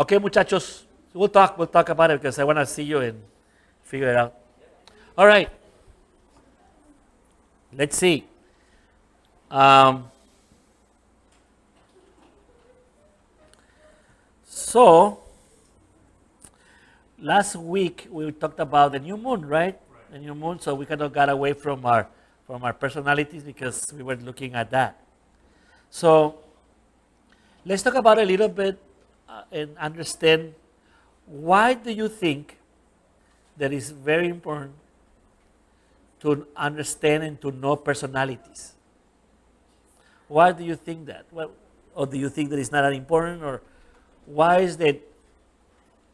Okay, muchachos, we'll talk about it because I want to see you and figure it out. All right, let's see. Um, so last week we talked about the new moon, right? The new moon. So we kind of got away from our personalities because we were looking at that. So let's talk about a little bit and understand why do you think that is very important to understand and to know personalities? Why do you think that? Well, or do you think that it's not that important? Or why is that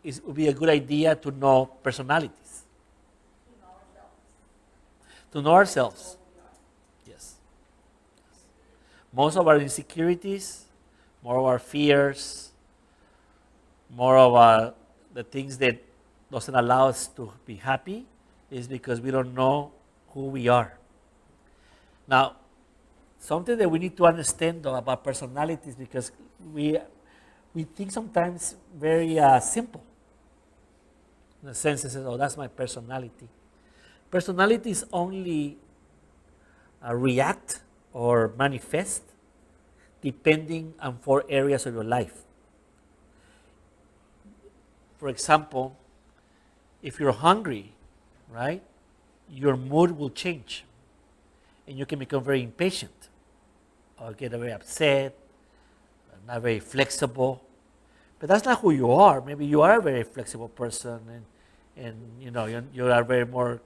it would be a good idea to know personalities? To know ourselves. Yes. Most of our insecurities, more of our fears, more of the things that doesn't allow us to be happy is because we don't know who we are. Now, something that we need to understand though about personalities because we think sometimes very simple. In the sense that says, oh, that's my personality. Personality is only react or manifest depending on 4 areas of your life. For example, if you're hungry, right, your mood will change and you can become very impatient or get very upset, not very flexible. But that's not who you are. Maybe you are a very flexible person and you know, you are a very more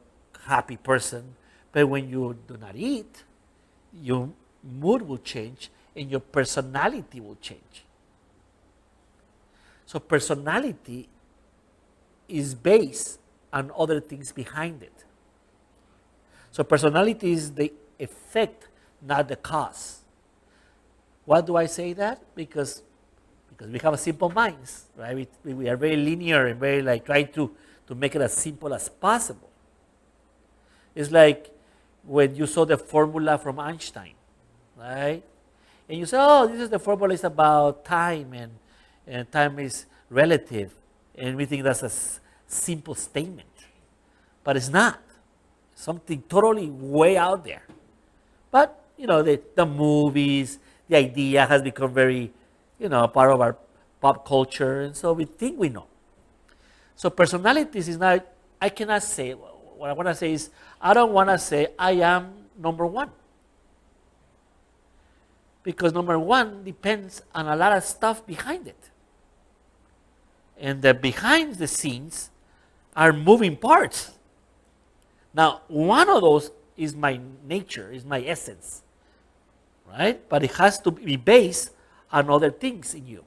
happy person. But when you do not eat, your mood will change and your personality will change. So personality is based on other things behind it. So personality is the effect, not the cause. Why do I say that? Because we have a simple minds, right? We are very linear and very like trying to make it as simple as possible. It's like when you saw the formula from Einstein, right? And you say, oh, this is the formula is about time and time is relative. And we think that's a simple statement. But it's not. Something totally way out there. But, you know, the movies, the idea has become very, you know, part of our pop culture. And so we think we know. So personalities is not, I cannot say, what I want to say is, I don't want to say I am number one. Because number one depends on a lot of stuff behind it. And the behind the scenes are moving parts. Now, one of those is my nature, is my essence, right? But it has to be based on other things in you.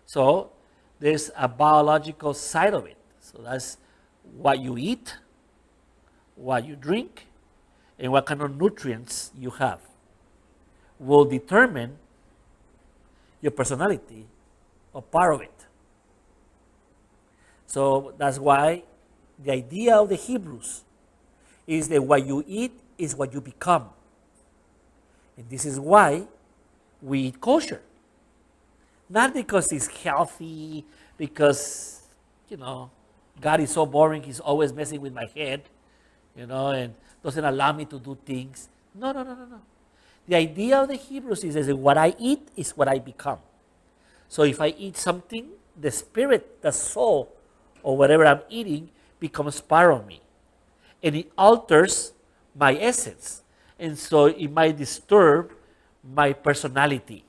So there's a biological side of it. So that's what you eat, what you drink, and what kind of nutrients you have will determine your personality or part of it. So that's why the idea of the Hebrews is that what you eat is what you become. And this is why we eat kosher. Not because it's healthy, because, you know, God is so boring, he's always messing with my head, you know, and doesn't allow me to do things. No. The idea of the Hebrews is that what I eat is what I become. So if I eat something, the spirit, the soul, or whatever I'm eating becomes part of me. And it alters my essence. And so it might disturb my personality.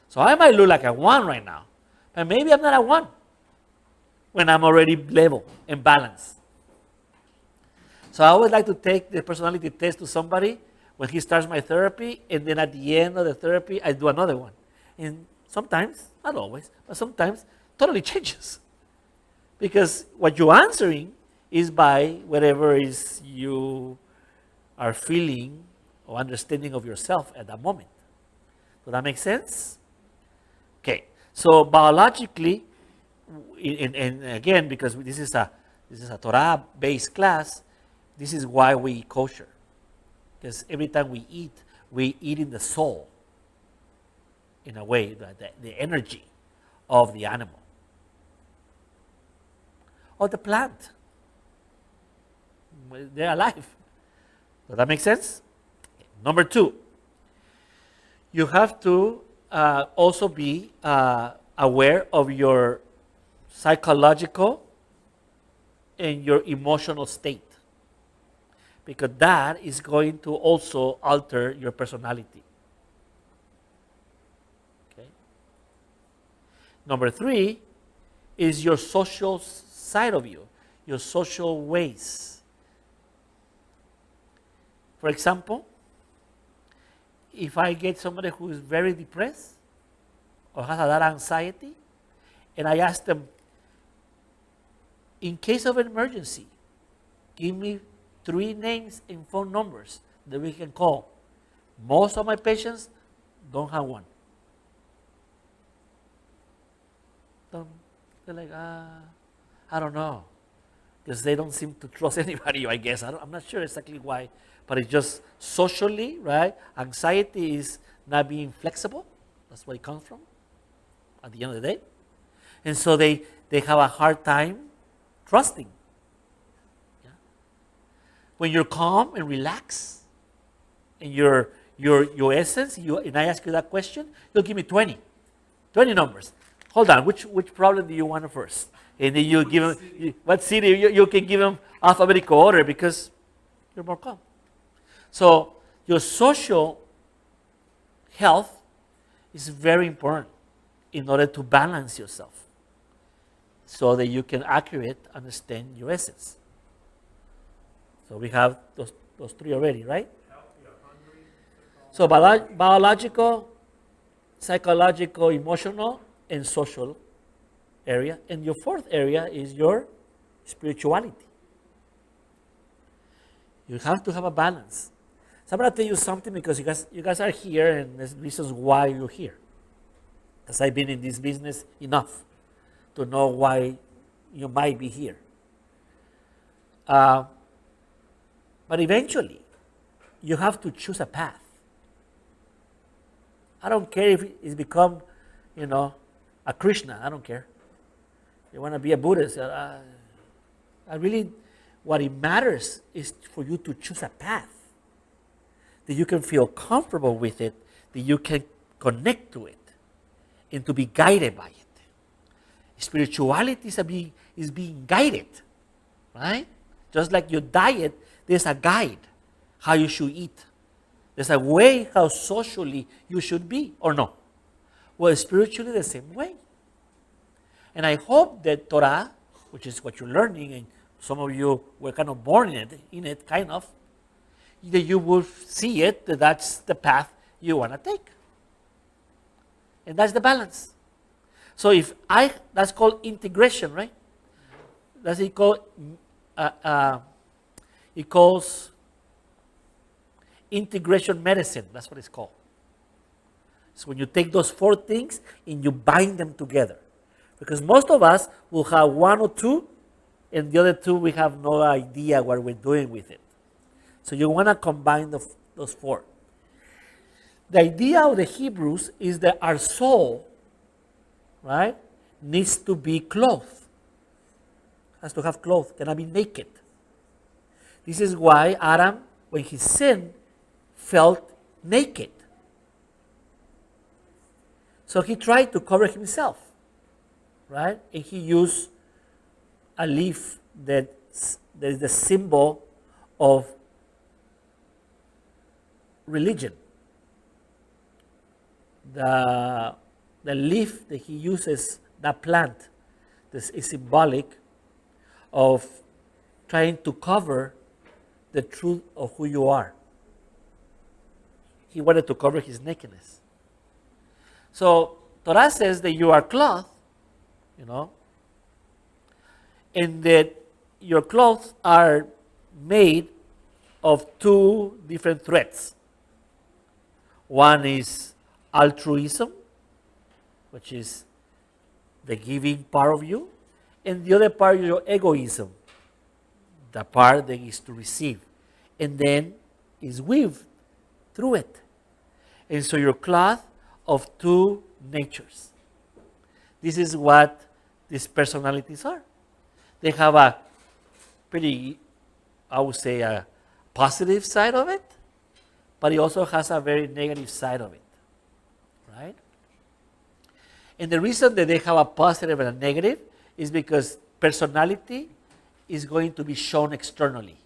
So I might look like a 1 right now, but maybe I'm not a 1 when I'm already level and balanced. So I always like to take the personality test to somebody when he starts my therapy, and then at the end of the therapy, I do another one. And sometimes, not always, but sometimes, totally changes. Because what you're answering is by whatever is you are feeling or understanding of yourself at that moment. Does that make sense? Okay, so biologically, and again, because this is a Torah-based class, this is why we eat kosher. Because every time we eat in the soul, in a way, the energy of the animal or the plant. They're alive. Does that make sense? Number two, you have to also be aware of your psychological and your emotional state, because that is going to also alter your personality. Okay. Number three is your social side of you, your social ways. For example, if I get somebody who is very depressed or has a lot of anxiety, and I ask them, in case of an emergency, give me 3 names and phone numbers that we can call. Most of my patients don't have one. They're like, I don't know, because they don't seem to trust anybody, I guess. I'm not sure exactly why, but it's just socially, right? Anxiety is not being flexible. That's where it comes from at the end of the day. And so they have a hard time trusting. Yeah? When you're calm and relaxed, and your essence, and I ask you that question, you'll give me 20 numbers. Hold on, which problem do you want first? And then you give them, what city, you can give them alphabetical order because you're more calm. So your social health is very important in order to balance yourself so that you can accurately understand your essence. So we have those 3 already, right? So biological, psychological, emotional, and social area. And your 4th area is your spirituality. You have to have a balance. So I'm going to tell you something because you guys are here, and there's reasons why you're here. Because I've been in this business enough to know why you might be here. But eventually, you have to choose a path. I don't care if it's become, a Krishna. I don't care. You want to be a Buddhist. What it matters is for you to choose a path that you can feel comfortable with it, that you can connect to it, and to be guided by it. Spirituality is being guided, right? Just like your diet, there's a guide how you should eat. There's a way how socially you should be, or no? Well, spiritually the same way. And I hope that Torah, which is what you're learning, and some of you were kind of born in it, kind of, that you will see it, that that's the path you want to take. And that's the balance. So that's called integration, right? That's it calls integration medicine. That's what it's called. So when you take those 4 things and you bind them together. Because most of us will have 1 or 2, and the other 2 we have no idea what we're doing with it. So you want to combine those 4. The idea of the Hebrews is that our soul, right, needs to be clothed. Has to have clothes, cannot be naked. This is why Adam, when he sinned, felt naked. So he tried to cover himself, right? And he used a leaf that is the symbol of religion. The leaf that he uses, that plant, this is symbolic of trying to cover the truth of who you are. He wanted to cover his nakedness. So Torah says that you are clothed, and that your clothes are made of 2 different threads. One is altruism, which is the giving part of you, and the other part is your egoism, the part that is to receive, and then is weaved through it. And so you're clothed of 2 natures. this is what these personalities are. They have a pretty, I would say, a positive side of it, but it also has a very negative side of it, right? And the reason that they have a positive and a negative is because personality is going to be shown externally.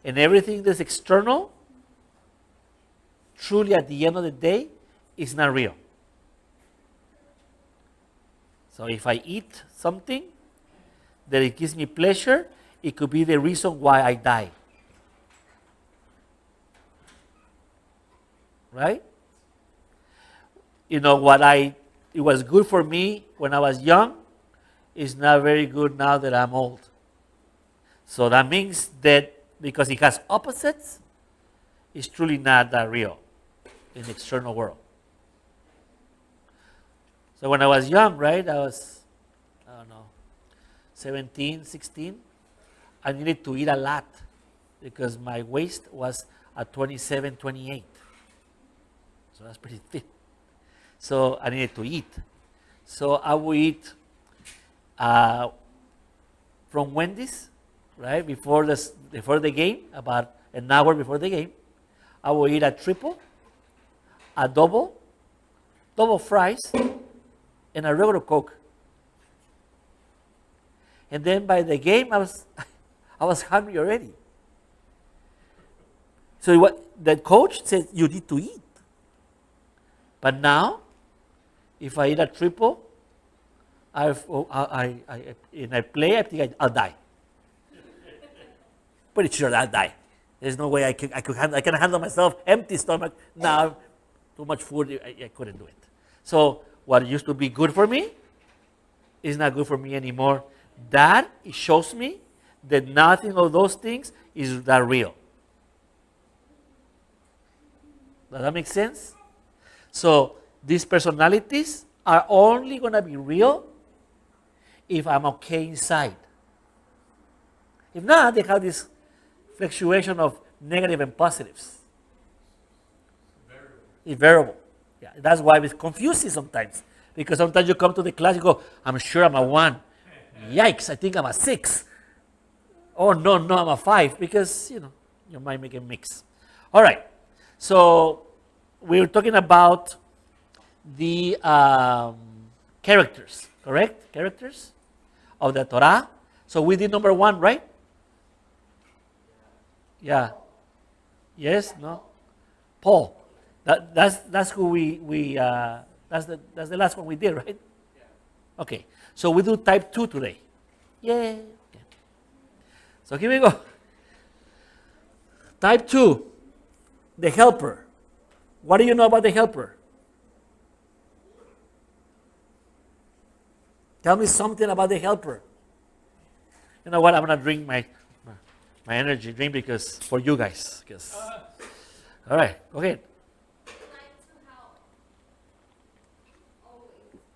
And everything that's external, truly at the end of the day, is not real. So if I eat something that it gives me pleasure, it could be the reason why I die. Right? You know, it was good for me when I was young is not very good now that I'm old. So that means that because it has opposites, it's truly not that real in the external world. So when I was young, right, I was, I don't know, 17, 16, I needed to eat a lot because my waist was at 27, 28. So that's pretty thin. So I needed to eat. So I would eat from Wendy's, right, before the game, about an hour before the game. I would eat a triple, a double fries, and a regular Coke. And then by the game, I was hungry already. So the coach said, you need to eat. But now, if I eat a triple, and I play, I think I'll die. Pretty sure I'll die. There's no way I can handle myself, empty stomach. Now, too much food, I couldn't do it. So what used to be good for me is not good for me anymore. That it shows me that nothing of those things is that real. Does that make sense? So these personalities are only going to be real if I'm okay inside. If not, they have this fluctuation of negative and positives. It's variable. Yeah, that's why it's confusing sometimes. Because sometimes you come to the class, you go, I'm sure I'm a 1. Yikes, I think I'm a 6. Oh, no, I'm a 5. Because, you might make a mix. All right. So we were talking about the characters, correct? Characters of the Torah. So we did number 1, right? Yeah. Yes? No? Paul. That's who we that's the last one we did, right? Yeah. Okay. So we do type 2 today. Yay. Okay. So here we go. Type 2, the helper. What do you know about the helper? Tell me something about the helper. You know what? I'm gonna drink my energy drink because for you guys. All right, go ahead.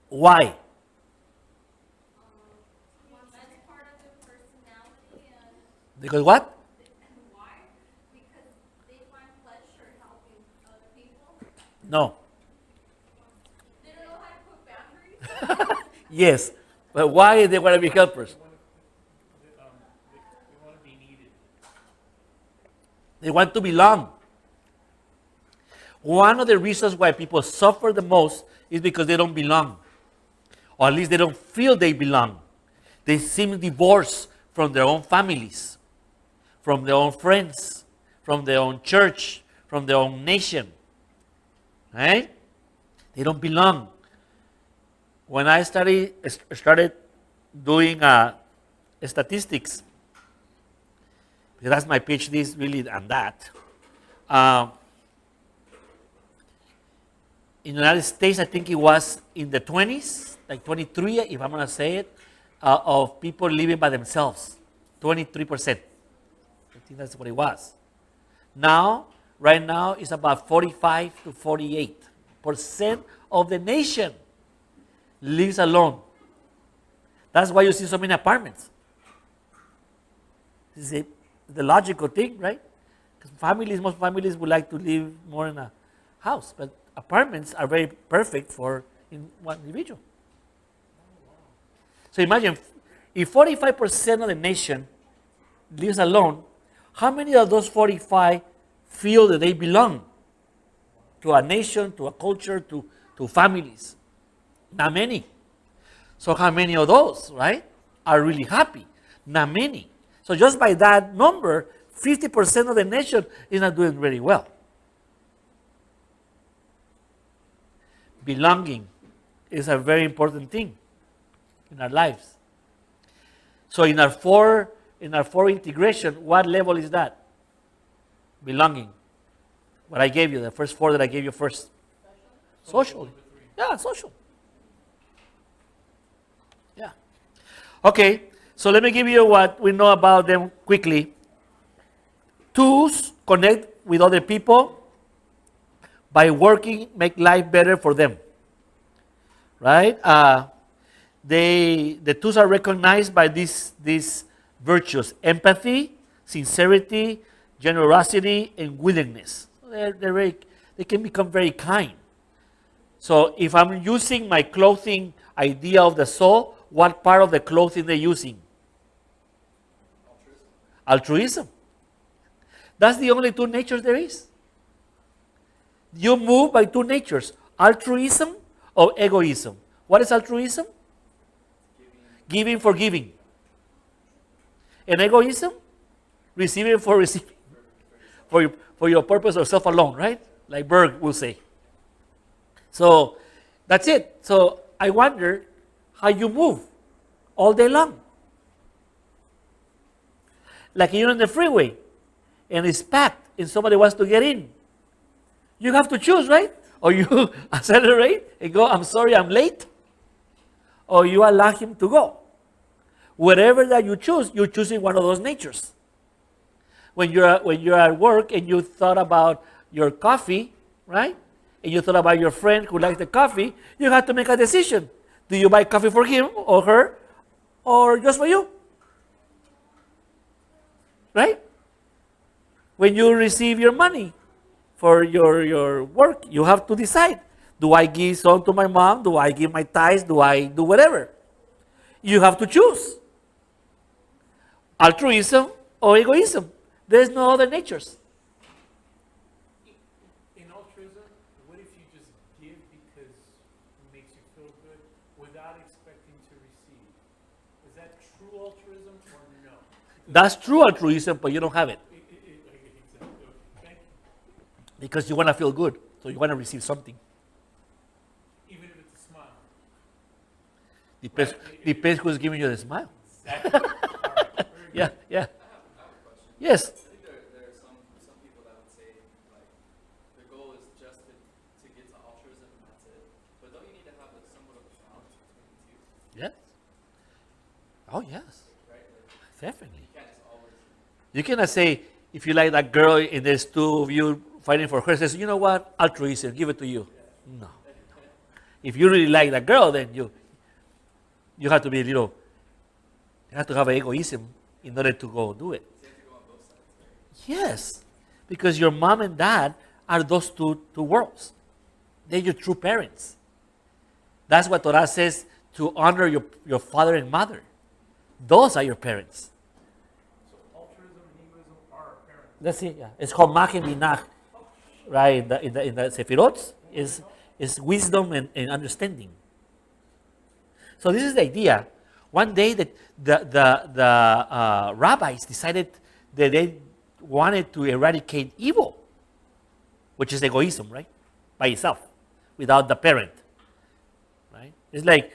Why? Because what? Why? Because they find pleasure helping other people. No. They don't know how to put boundaries. Yes, but why they want to be helpers? They want to be needed. They want to belong. One of the reasons why people suffer the most is because they don't belong. Or at least they don't feel they belong. They seem divorced from their own families, from their own friends, from their own church, from their own nation. Right? They don't belong. When I started doing statistics, because that's my PhD is really on that. In the United States, I think it was in the 20s, like 23, if I'm going to say it, of people living by themselves. 23%. I think that's what it was. Now, right now, it's about 45 to 48% of the nation lives alone. That's why you see so many apartments. This is the logical thing, right? Because most families would like to live more in a house, but apartments are very perfect for in one individual. So imagine if 45% of the nation lives alone, how many of those 45 feel that they belong to a nation, to a culture, to families? Not many. So how many of those, right, are really happy? Not many. So just by that number, 50% of the nation is not doing very well. Belonging is a very important thing in our lives. So in our four integration, what level is that? Belonging. What I gave you, the first four that I gave you first. Social. Yeah, social. Yeah. Okay, so let me give you what we know about them quickly. Twos connect with other people by working, make life better for them. Right? The twos are recognized by these virtues: empathy, sincerity, generosity, and willingness. They can become very kind. So if I'm using my clothing idea of the soul, what part of the clothing they're using? Altruism. That's the only two natures there is. You move by two natures, altruism or egoism. What is altruism? Giving for giving. And egoism? Receiving for receiving. For your purpose of self alone, right? Like Berg will say. So that's it. So I wonder how you move all day long. Like you're on the freeway and it's packed and somebody wants to get in. You have to choose, right? Or you accelerate and go, I'm sorry, I'm late. Or you allow him to go. Whatever that you choose, you're choosing one of those natures. When you're at work and you thought about your coffee, right? And you thought about your friend who likes the coffee, you have to make a decision. Do you buy coffee for him or her or just for you? Right? When you receive your money for your work, you have to decide. Do I give some to my mom? Do I give my tithes? Do I do whatever? You have to choose. Altruism or egoism. There's no other natures. In altruism, what if you just give because it makes you feel good without expecting to receive? Is that true altruism or no? That's true altruism, but you don't have it. Exactly. Okay. Thank you. Because you want to feel good, so you want to receive something. Even if it's a smile. Depends who's giving you the smile. Exactly. All right. Very good. Yeah. I have a question. Yes. I think there are some people that would say, like, the goal is just to get to altruism and that's it. But don't you need to have somewhat of a balance between the two? Yes. Oh, yes. Right? Like, Definitely. you can't just always. You cannot say, if you like that girl and there's two of you fighting for her, says, you know what, altruism, give it to you. No. If you really like that girl, then you have to be you have to have egoism in order to go do it. You have to go on both sides, right? Yes, because your mom and dad are those two worlds. They're your true parents. That's what Torah says, to honor your father and mother. Those are your parents. So altruism and egoism are our parents. That's it. Yeah, it's called Mach and Binach, right? In the Sefirot is wisdom and understanding. So this is the idea. One day that the rabbis decided that they wanted to eradicate evil, which is egoism, right? By itself, without the parent, right? It's like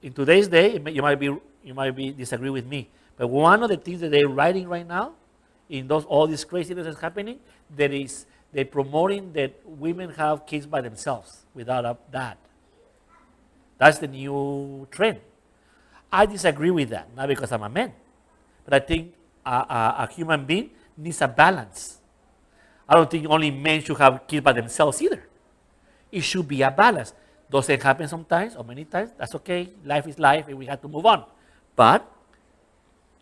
in today's day, you might be disagree with me, but one of the things that they're writing right now, in all this craziness that's happening, that is they're promoting that women have kids by themselves without a dad. That's the new trend. I disagree with that, not because I'm a man, but I think a human being needs a balance. I don't think only men should have kids by themselves either. It should be a balance. Does it happen sometimes or many times? That's okay. Life is life and we have to move on. But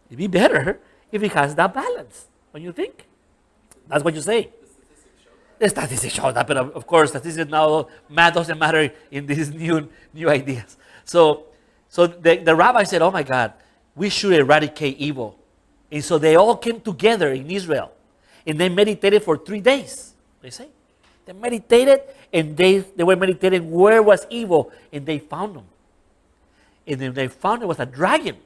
it'd be better if it has that balance. What do you think? That's what you say. The statistics show that The statistics show that, but of course, statistics now, math doesn't matter in these new ideas. So the rabbi said, oh my God, we should eradicate evil. And so they all came together in Israel. And they meditated for 3 days, they say. They meditated, and they were meditating where was evil, and they found them. And then they found it was a dragon.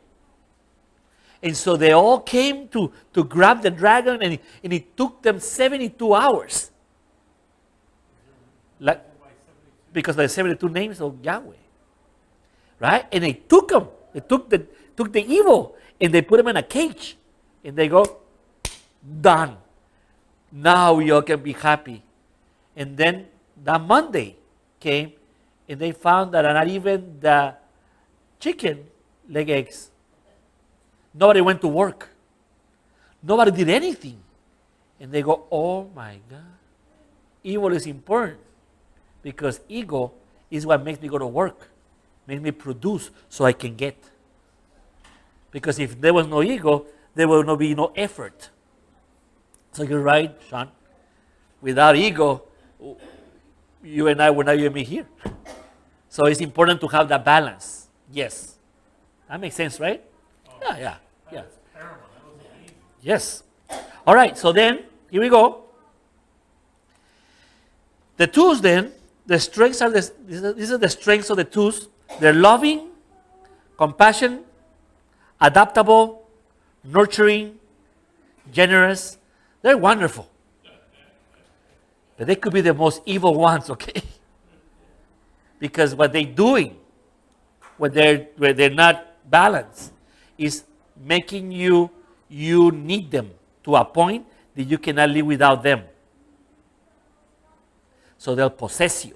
And so they all came to grab the dragon, and it took them 72 hours. Like, because of the 72 names of Yahweh. Right? And they took them. They took the evil, and they put them in a cage. And they go, done. Now you all can be happy. And then that Monday came, and they found that not even the chicken laid eggs. Nobody went to work. Nobody did anything. And they go, oh my God. Evil is important because ego is what makes me go to work, makes me produce so I can get. Because if there was no ego, there will not be no effort. So you're right, Sean. Without ego, you and I would not even be here. So it's important to have that balance. Yes. That makes sense, right? Yeah. That's paramount. That was amazing. Yes. All right, so then, here we go. The twos then, the strengths are, these are the strengths of the twos. They're loving, compassion, adaptable, nurturing, generous. They're wonderful. But they could be the most evil ones, okay? Because what they're doing, where they're not balanced, is making you need them to a point that you cannot live without them. So they'll possess you.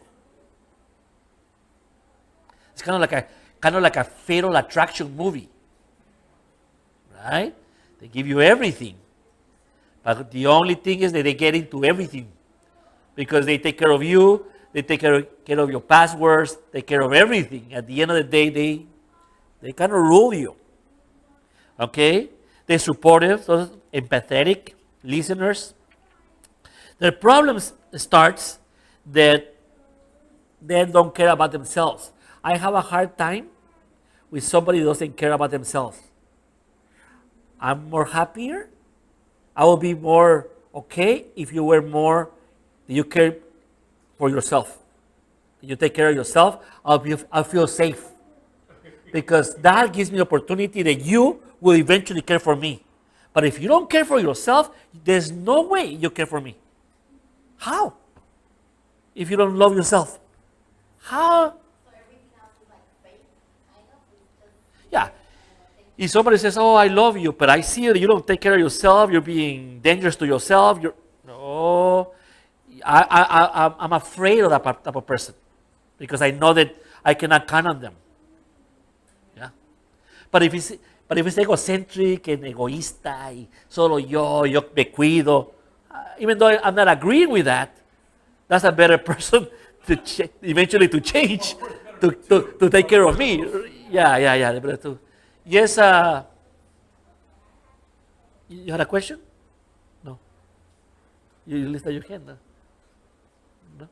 It's kind of like a Fatal Attraction movie, right? They give you everything, but the only thing is that they get into everything because they take care of you, they take care of your passwords, they take care of everything. At the end of the day, they kind of rule you. Okay? They're supportive, so empathetic listeners. Their problem starts that they don't care about themselves. I have a hard time with somebody who doesn't care about themselves. I'm more happier. I will be more okay if you were more, you care for yourself. You take care of yourself, I'll feel safe. Because that gives me the opportunity that you will eventually care for me. But if you don't care for yourself, there's no way you care for me. How? If you don't love yourself. How? So everything else is like fake, kind of. It's just, Yeah. If somebody says, oh, I love you, but I see that you don't take care of yourself, you're being dangerous to yourself, no. I'm afraid of that type of person because I know that I cannot count on them. Yeah. But if it's egocentric and egoísta y solo yo me cuido, even though I'm not agreeing with that, that's a better person to eventually to change, to take care of me. Yeah. Yes, you had a question? No. You lifted your hand. No?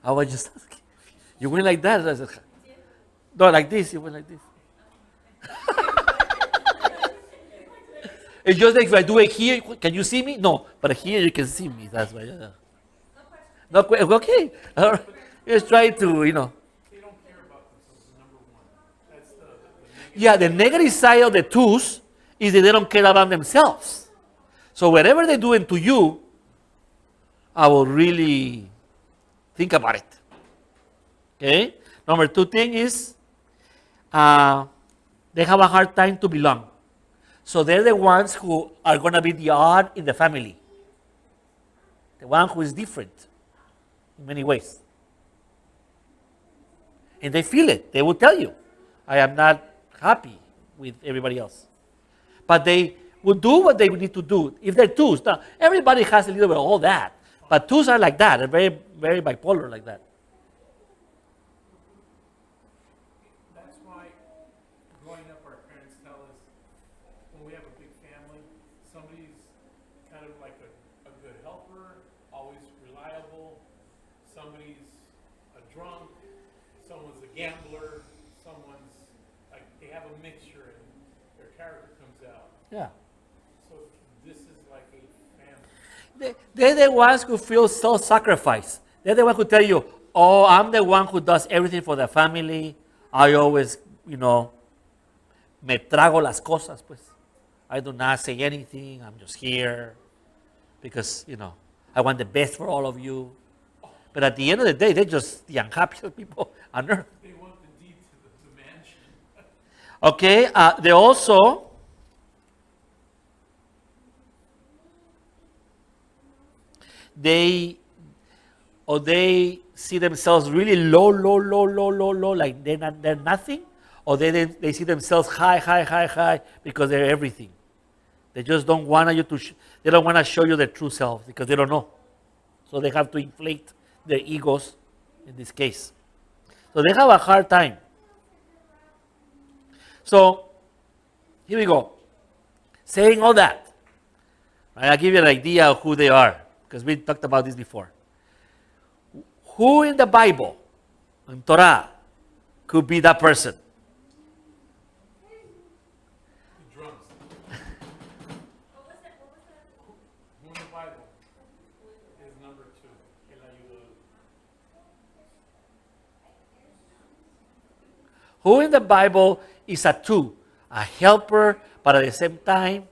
I was just asking. You went like that. I said, no, like this. You went like this. It's just like if I do it here, can you see me? No, but here you can see me. That's why. Yeah. No, okay. All right. Just try to, They don't care about themselves, number one. That's the negative. Yeah, the negative side of the twos is that they don't care about themselves. So whatever they're doing to you, I will really think about it. Okay? Number two thing is they have a hard time to belong. So they're the ones who are going to be the odd in the family. The one who is different in many ways. And they feel it. They will tell you, I am not happy with everybody else. But they will do what they need to do. If they're twos, now everybody has a little bit of all that. But twos are like that. They're very, very bipolar like that. That's why growing up, our parents tell us when we have a big family, somebody's kind of like a good helper, always somebody's a drunk, someone's a gambler, someone's like they have a mixture and their character comes out. Yeah. So this is like a family. They're the ones who feel self-sacrifice. They're the ones who tell you, oh, I'm the one who does everything for the family. I always, me trago las cosas, pues. I do not say anything. I'm just here because, I want the best for all of you. But at the end of the day, they're just the unhappiest people on earth. They want the deed to the mansion. Okay, they also they see themselves really low, like they're nothing, or they see themselves high because they're everything. They just don't want you to. They don't want to show you their true self because they don't know, so they have to inflate their egos in this case. So they have a hard time. So here we go. Saying all that, right, I'll give you an idea of who they are because we talked about this before. Who in the Bible, in Torah, could be that person? The drums. What was that? Who in the Bible is number 2? El ayudador. Who in the Bible is a two, a helper, but at the same time,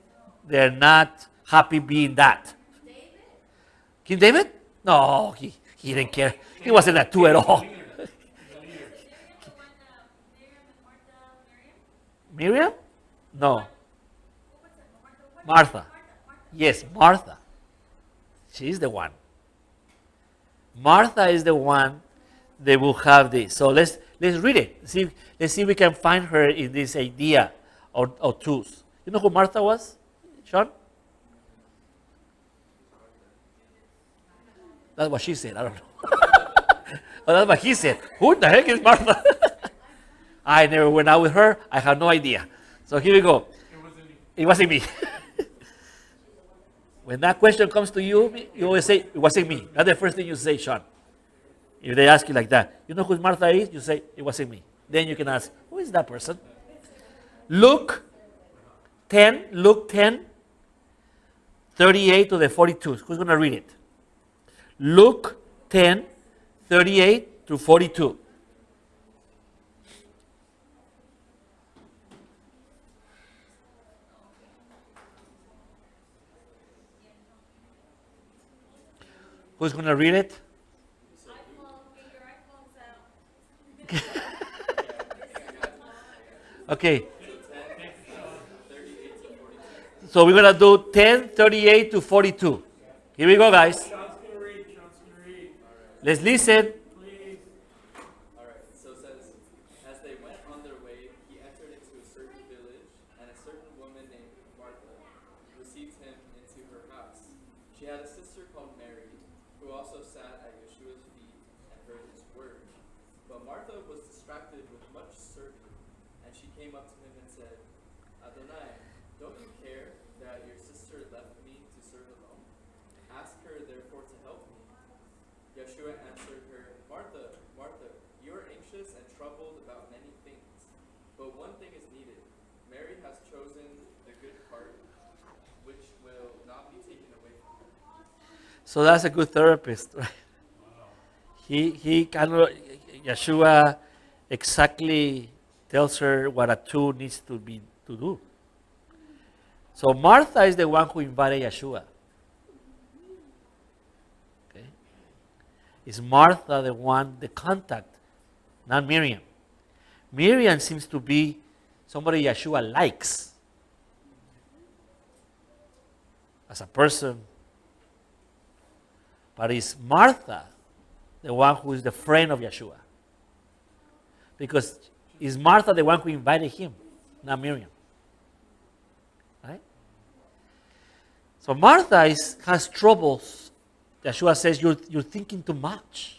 they're not happy being that? David? King David? No, he didn't care. He wasn't a two at all. Miriam, the one, Miriam and Martha, Miriam? No, What was it? Martha? Martha. Yes, Martha. She's the one. Martha is the one that will have this. So let's read it. Let's see if we can find her in this idea of twos. You know who Martha was, Sean? That's what she said. I don't know. But that's what he said. Who the heck is Martha? I never went out with her. I have no idea. So here we go. It wasn't me. It wasn't me. When that question comes to you, you always say, it wasn't me. That's the first thing you say, Sean. If they ask you like that, you know who Martha is? You say, it wasn't me. Then you can ask, who is that person? Luke 10, 38 to the 42. Who's going to read it? Luke 10, 38 to 42. Who's going to read it? iPhone, get your iPhones out. Okay. So we're going to do 10, 38 to 42. Here we go, guys. Sean's gonna read. Let's listen. Please. Alright, so it says, as they went on their way, he entered into a certain village, and a certain woman named Martha received him into her house. She had a sister called Mary, who also sat at Yeshua's feet and heard his word. But Martha was distracted with much serving, and she came up to him and said, Adonai, don't you care that your sister left me to serve alone? Ask her therefore to help me. Yeshua answered her, Martha, Martha, you are anxious and troubled about many things, but one thing is needed. Mary has chosen the good part, which will not be taken away from her. So that's a good therapist, right? He kind of, Yeshua exactly tells her what a two needs to do. So Martha is the one who invited Yeshua. Okay? Is Martha the one, the contact, not Miriam. Miriam seems to be somebody Yeshua likes as a person. But is Martha the one who is the friend of Yeshua? Because is Martha the one who invited him, not Miriam? Right? So Martha has troubles. Yeshua says, you're thinking too much.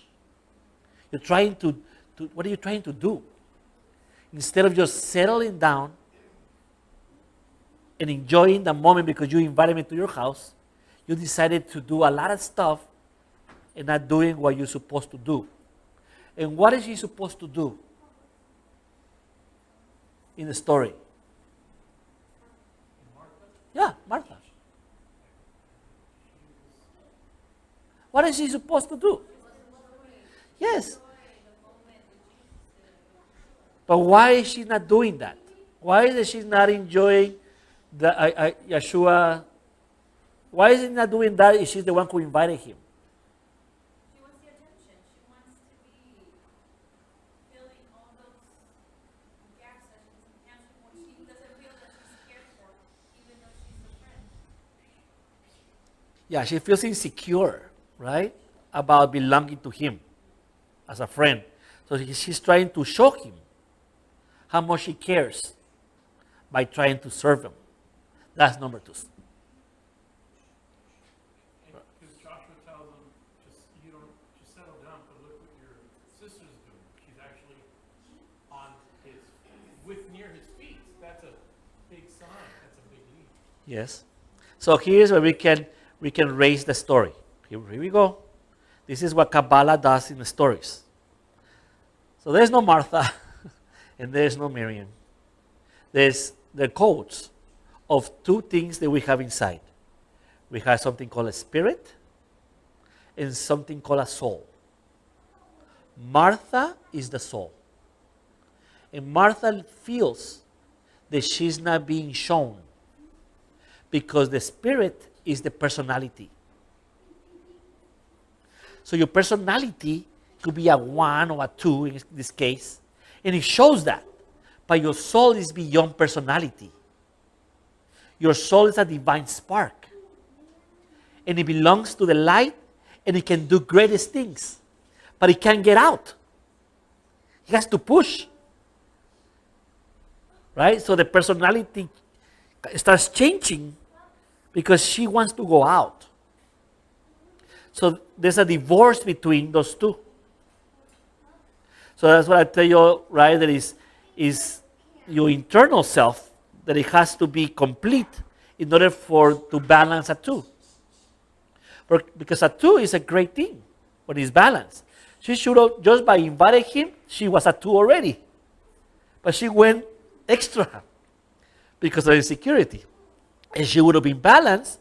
You're trying to, what are you trying to do? Instead of just settling down and enjoying the moment because you invited me to your house, you decided to do a lot of stuff and not doing what you're supposed to do. And what is she supposed to do in the story? Yeah, Martha. What is she supposed to do? Yes. But why is she not doing that? Why is she not enjoying the Yeshua? Why is she not doing that if she's the one who invited him? She wants the attention. She wants to be filling all those gaps that she doesn't have anymore. She doesn't feel that she's cared for, even though she's a friend. Yeah, she feels insecure, right? About belonging to him as a friend. So she's trying to show him how much she cares by trying to serve him. That's number 2. Because Joshua tells him, just settle down, but look what your sister's doing. She's actually near his feet. That's a big sign. That's a big lead. Yes. So here's where we can raise the story. Here we go. This is what Kabbalah does in the stories. So there's no Martha and there's no Miriam. There's the codes of 2 things that we have inside. We have something called a spirit and something called a soul. Martha is the soul. And Martha feels that she's not being shown because the spirit is the personality. So your personality could be a 1 or a 2 in this case, and it shows that. But your soul is beyond personality. Your soul is a divine spark. And it belongs to the light, and it can do greatest things. But it can't get out. It has to push. Right? So the personality starts changing because she wants to go out. So there's a divorce between those 2. So that's what I tell you, right? That is your internal self, that it has to be complete in order to balance a 2. Because a 2 is a great thing when it's balanced. She should have, just by inviting him, she was a 2 already. But she went extra because of insecurity. And she would have been balanced.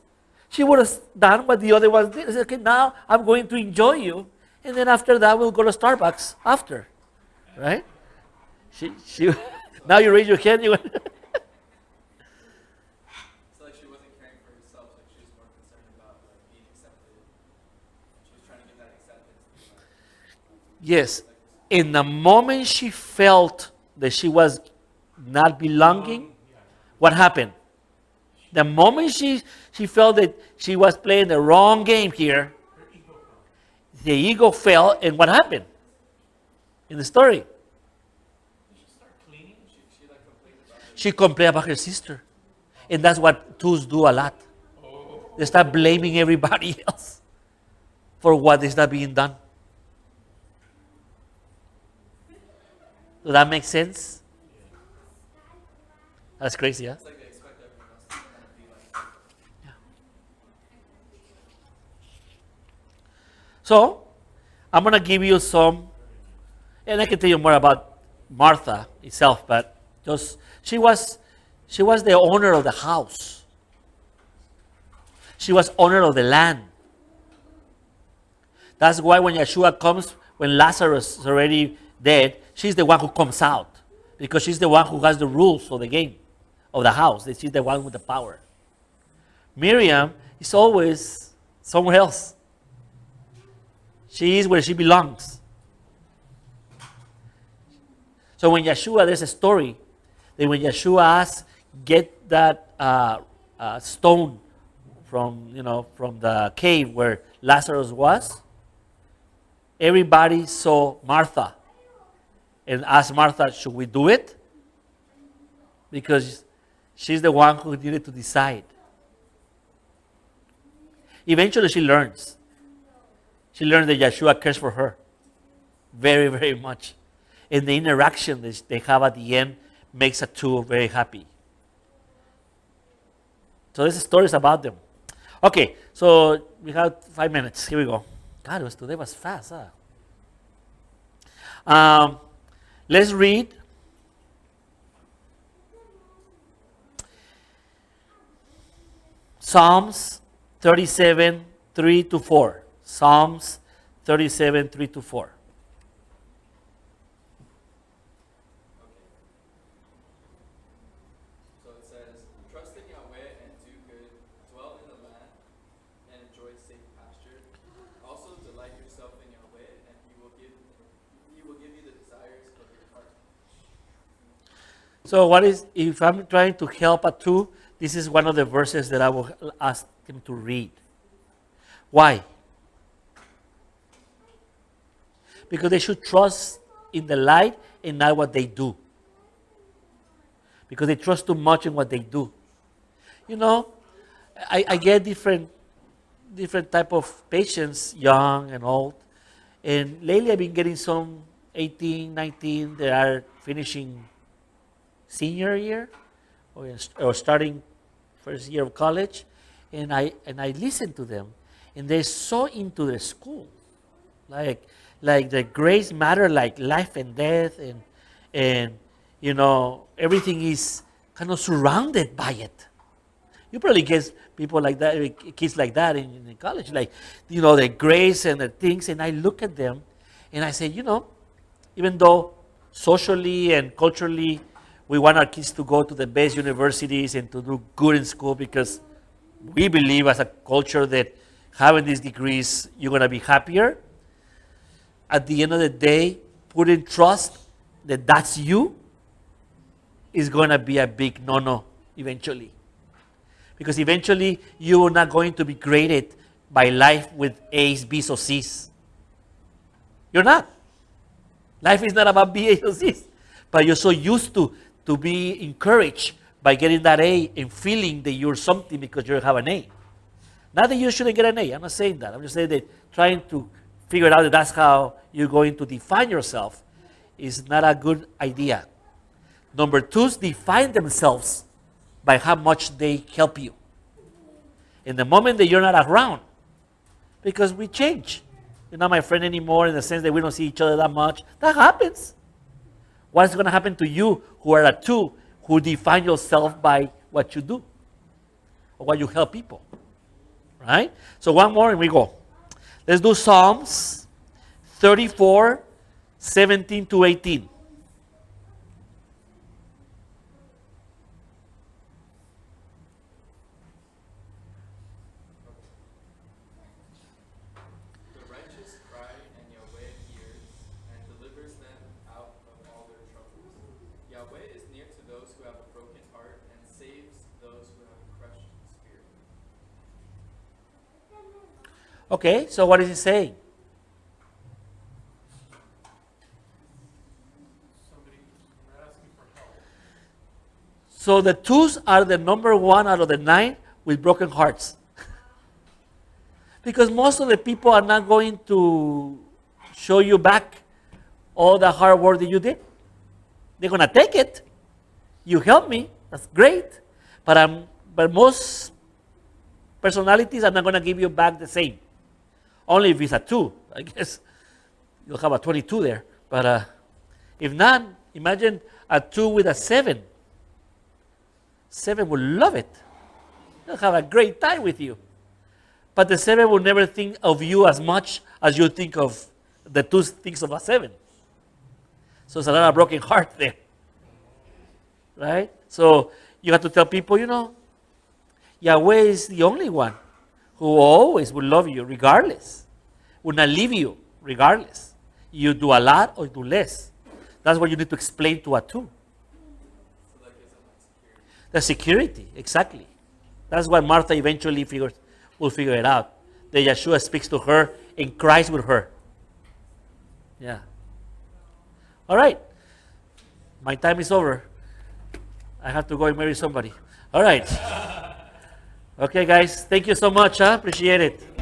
She would have done what the other ones did. She said, okay, now I'm going to enjoy you. And then after that, we'll go to Starbucks after. Right? She now you raise your hand. You It's like she wasn't caring for herself, like she was more concerned about being accepted. She was trying to get that acceptance. Yes. In the moment she felt that she was not belonging, what happened? The moment she felt that she was playing the wrong game here, the ego fell, and what happened in the story? Did she start cleaning? She like complained about it. She complained about her sister. And that's what 2s do a lot. They start blaming everybody else for what is not being done. Does that make sense? That's crazy, huh? It's like they expect everyone else to kind of be like. So, I'm going to give you some, and I can tell you more about Martha itself, but just she was the owner of the house. She was owner of the land. That's why when Yeshua comes, when Lazarus is already dead, she's the one who comes out because she's the one who has the rules of the game, of the house. She's the one with the power. Miriam is always somewhere else. She is where she belongs. So when Yeshua, there's a story that when Yeshua asks, get that stone from the cave where Lazarus was, everybody saw Martha and asked Martha, should we do it? Because she's the one who needed to decide. Eventually she learns. She learned that Yeshua cares for her very, very much. And the interaction that they have at the end makes a 2 very happy. So this story is about them. Okay, so we have 5 minutes. Here we go. God, today was fast, huh? Let's read Psalms 37, 3 to 4. Psalms 37, 3 to 4. So it says, trust in Yahweh and do good, dwell in the land and enjoy safe pasture. Also delight yourself in Yahweh, and He will give you the desires of your heart. So if I'm trying to help a two, this is one of the verses that I will ask him to read. Why? Because they should trust in the light and not what they do. Because they trust too much in what they do. You know, I get different type of patients, young and old. And lately I've been getting some 18, 19 that are finishing senior year or starting first year of college. And I listen to them. And they're so into their school. Like the grades matter like life and death, and you know, everything is kind of surrounded by it. You probably get people like that, kids like that in college, like, you know, the grades and the things, and I look at them and I say, you know, even though socially and culturally we want our kids to go to the best universities and to do good in school because we believe as a culture that having these degrees, you're going to be happier. At the end of the day, putting trust that that's you is going to be a big no-no eventually. Because eventually, you are not going to be graded by life with A's, B's, or C's. You're not. Life is not about B's, A's, or C's. But you're so used to be encouraged by getting that A and feeling that you're something because you have an A. Not that you shouldn't get an A. I'm not saying that. I'm just saying that trying to figure out that that's how you're going to define yourself is not a good idea. Number two is define themselves by how much they help you. In the moment that you're not around, because we change. You're not my friend anymore in the sense that we don't see each other that much. That happens. What's going to happen to you who are a two, who define yourself by what you do or what you help people? Right? So one more and we go. Let's do Psalms 34, 17 to 18. The righteous cry, and Yahweh hears, and delivers them out of all their troubles. Yahweh is near to those who have a broken heart, and saves those who have a crushed spirit. Okay, so what is he saying? Somebody, they're asking for help. So the twos are the number one out of the 9 with broken hearts. Because most of the people are not going to show you back all the hard work that you did. They're going to take it. You helped me. That's great. But most personalities are not going to give you back the same. Only if it's a 2. I guess you'll have a 22 there. But if not, imagine a 2 with a 7. 7 will love it. They'll have a great time with you. But the 7 will never think of you as much as you think of the 2 thinks of a 7. So it's a lot of broken heart there. Right? So you have to tell people, you know, Yahweh is the only one who always will love you regardless. Will not leave you regardless. You do a lot or do less. That's what you need to explain to a 2. So that gives them like security. The security, exactly. That's what Martha eventually will figure it out. That Yeshua speaks to her and cries with her. Yeah. All right. My time is over. I have to go and marry somebody. All right. Okay, guys. Thank you so much. Appreciate it.